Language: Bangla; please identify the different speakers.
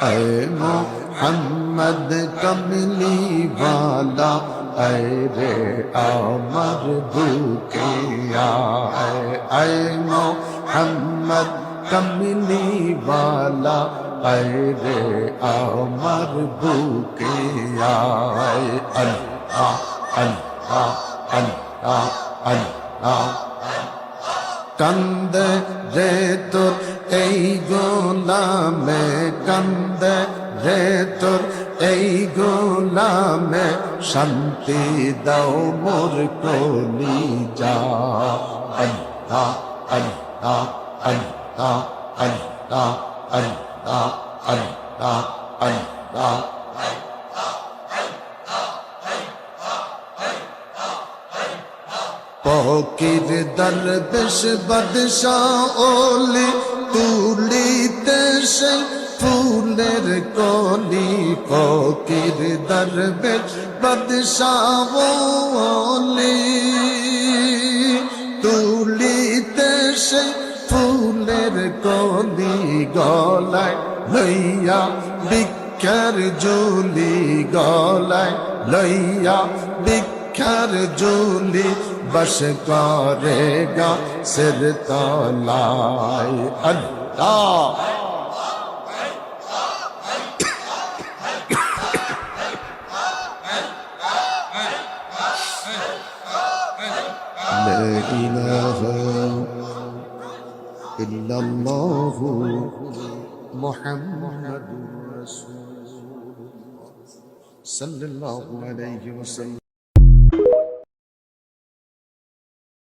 Speaker 1: ऐ मोहम्मद कमली वाला ऐ रे अमर भूखिया ऐ मोहम्मद कमली वाला ऐ रे अमर भूखिया अल्लाह अल्लाह अल्लाह अल्लाह कंद रे तुर এই গোলামে কান্দে রে তোর এই গোলামে শান্তি দাও মোর কলিজা আল্লাহ আল্লাহ আল্লাহ আল্লাহ আল্লাহ আল্লাহ আল্লাহ ফকির দরবেশ বাদশাহ ওলি তুলিতে সে ফুলের কলি ফকির দরবেশ বাদশাহ ওলি তুলিতে সে ফুলের কলি গলায় লইয়া ভিক্ষার ঝুলি গলায় লইয়া ভিক্ষার ঝুলি बस करेगा सिर तलाई अल्लाह ला इलाहा इल्लल्लाह मुहम्मदुर रसूलुल्लाह सल्लल्लाहु अलैहि वसल्लम।